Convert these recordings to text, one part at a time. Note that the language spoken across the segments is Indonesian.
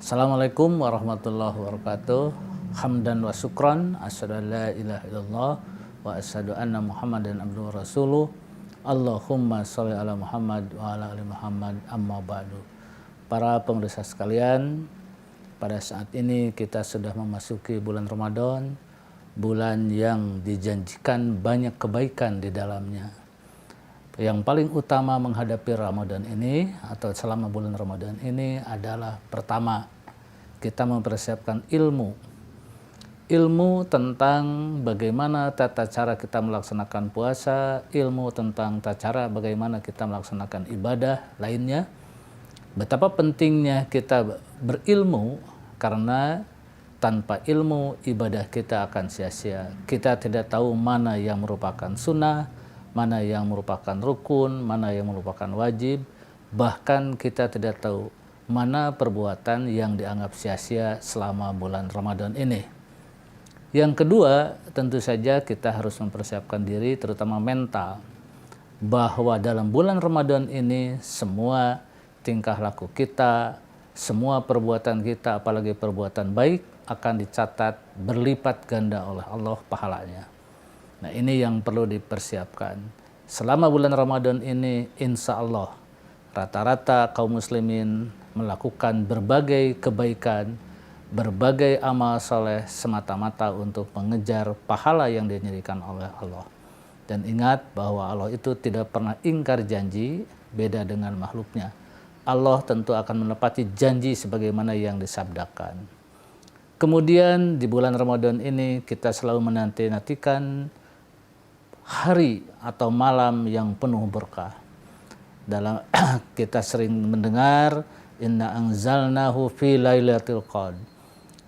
Assalamualaikum warahmatullahi wabarakatuh. Hamdan wa syukran, asyhadu an la ilaha illallah wa asyhadu anna Muhammadan abduhu wa rasuluh. Allahumma sholli ala Muhammad wa ala ali Muhammad, amma ba'du. Para pemirsa sekalian, pada saat ini kita sudah memasuki bulan Ramadan, bulan yang dijanjikan banyak kebaikan di dalamnya. Yang paling utama menghadapi Ramadan ini atau selama bulan Ramadan ini adalah pertama, kita mempersiapkan ilmu tentang bagaimana tata cara kita melaksanakan puasa, ilmu tentang tata cara bagaimana kita melaksanakan ibadah lainnya. Betapa pentingnya kita berilmu, karena tanpa ilmu ibadah kita akan sia-sia. Kita tidak tahu mana yang merupakan sunnah, mana yang merupakan rukun, mana yang merupakan wajib, bahkan kita tidak tahu mana perbuatan yang dianggap sia-sia selama bulan Ramadan ini. Yang kedua, tentu saja kita harus mempersiapkan diri, terutama mental, bahwa dalam bulan Ramadan ini semua tingkah laku kita, semua perbuatan kita, apalagi perbuatan baik, akan dicatat berlipat ganda oleh Allah pahalanya. Nah, ini yang perlu dipersiapkan. Selama bulan Ramadan ini, insya Allah, rata-rata kaum muslimin melakukan berbagai kebaikan, berbagai amal soleh semata-mata untuk mengejar pahala yang dijanjikan oleh Allah. Dan ingat bahwa Allah itu tidak pernah ingkar janji, beda dengan makhluknya. Allah tentu akan menepati janji sebagaimana yang disabdakan. Kemudian di bulan Ramadan ini kita selalu menanti-nantikan hari atau malam yang penuh berkah. Dalam kita sering mendengar inna anzalnahu fi lailatul qadar.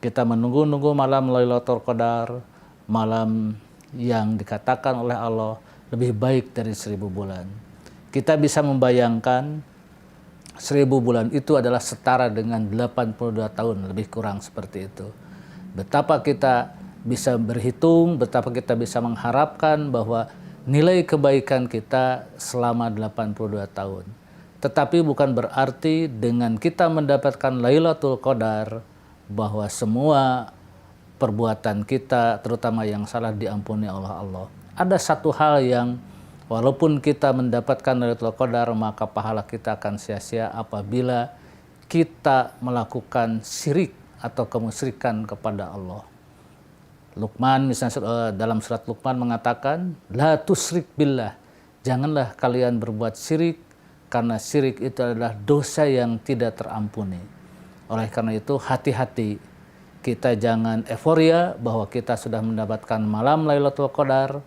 Kita menunggu-nunggu malam Lailatul Qadar, malam yang dikatakan oleh Allah lebih baik dari 1000 bulan. Kita bisa membayangkan 1000 bulan itu adalah setara dengan 82 tahun, lebih kurang seperti itu. Betapa kita bisa berhitung, betapa kita bisa mengharapkan bahwa nilai kebaikan kita selama 82 tahun. Tetapi bukan berarti dengan kita mendapatkan Lailatul Qadar bahwa semua perbuatan kita, terutama yang salah, diampuni oleh Allah. Ada satu hal yang walaupun kita mendapatkan Lailatul Qadar, maka pahala kita akan sia-sia apabila kita melakukan syirik atau kemusyrikan kepada Allah. Luqman misalnya dalam surat Luqman mengatakan, la tusyrik billah, janganlah kalian berbuat syirik, karena syirik itu adalah dosa yang tidak terampuni. Oleh karena itu hati-hati, kita jangan euforia bahwa kita sudah mendapatkan malam Lailatul Qadar,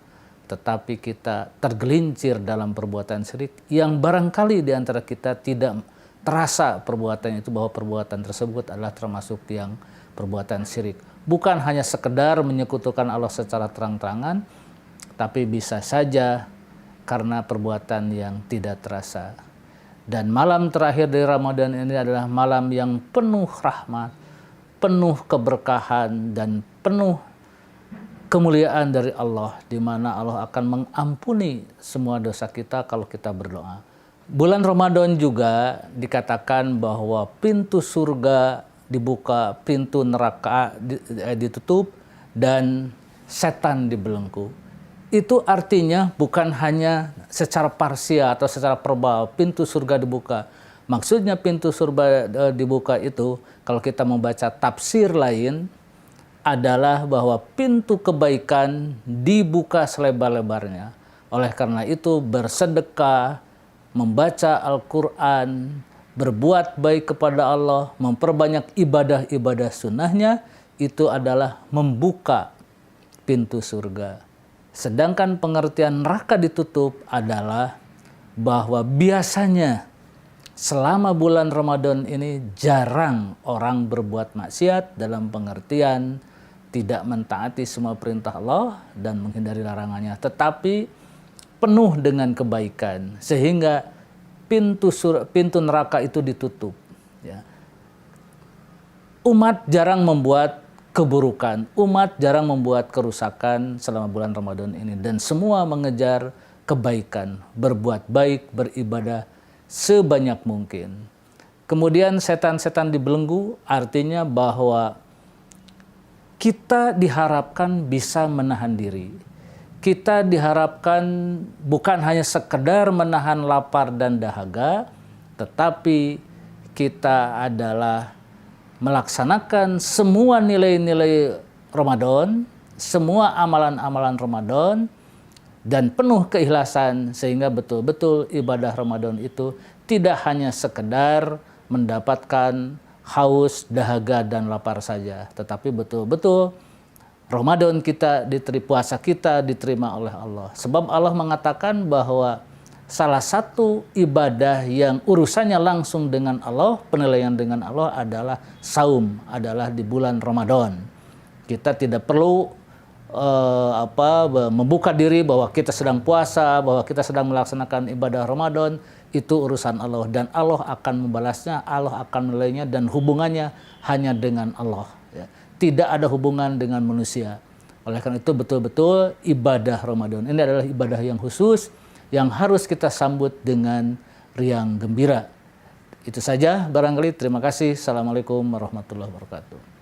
tetapi kita tergelincir dalam perbuatan syirik yang barangkali di antara kita tidak terasa perbuatan itu, bahwa perbuatan tersebut adalah termasuk yang perbuatan syirik. Bukan hanya sekedar menyekutukan Allah secara terang-terangan, tapi bisa saja karena perbuatan yang tidak terasa. Dan malam terakhir dari Ramadan ini adalah malam yang penuh rahmat, penuh keberkahan, dan penuh kemuliaan dari Allah, di mana Allah akan mengampuni semua dosa kita kalau kita berdoa. Bulan Ramadan juga dikatakan bahwa pintu surga dibuka, pintu neraka ditutup, dan setan dibelenggu. Itu artinya bukan hanya secara parsial atau secara verbal pintu surga dibuka. Maksudnya pintu surga dibuka itu, kalau kita membaca tafsir lain, adalah bahwa pintu kebaikan dibuka selebar-lebarnya. Oleh karena itu bersedekah, membaca Al-Quran, berbuat baik kepada Allah, memperbanyak ibadah-ibadah sunnahnya, itu adalah membuka pintu surga. Sedangkan pengertian neraka ditutup adalah bahwa biasanya selama bulan Ramadan ini jarang orang berbuat maksiat, dalam pengertian tidak mentaati semua perintah Allah dan menghindari larangannya, tetapi penuh dengan kebaikan, sehingga pintu neraka itu ditutup. Ya. Umat jarang membuat keburukan, umat jarang membuat kerusakan selama bulan Ramadan ini, dan semua mengejar kebaikan, berbuat baik, beribadah sebanyak mungkin. Kemudian setan-setan dibelenggu, artinya bahwa kita diharapkan bisa menahan diri. Kita diharapkan bukan hanya sekedar menahan lapar dan dahaga, tetapi kita adalah melaksanakan semua nilai-nilai Ramadan, semua amalan-amalan Ramadan, dan penuh keikhlasan sehingga betul-betul ibadah Ramadan itu tidak hanya sekedar mendapatkan haus, dahaga, dan lapar saja, tetapi betul-betul Ramadan kita, puasa kita diterima oleh Allah. Sebab Allah mengatakan bahwa salah satu ibadah yang urusannya langsung dengan Allah, penilaian dengan Allah adalah saum, adalah di bulan Ramadan. Kita tidak perlu membuka diri bahwa kita sedang puasa, bahwa kita sedang melaksanakan ibadah Ramadan. Itu urusan Allah dan Allah akan membalasnya, Allah akan menilainya, dan hubungannya hanya dengan Allah, ya. Tidak ada hubungan dengan manusia. Oleh karena itu betul-betul ibadah Ramadan ini adalah ibadah yang khusus yang harus kita sambut dengan riang gembira. Itu saja barangkali. Terima kasih. Assalamualaikum warahmatullahi wabarakatuh.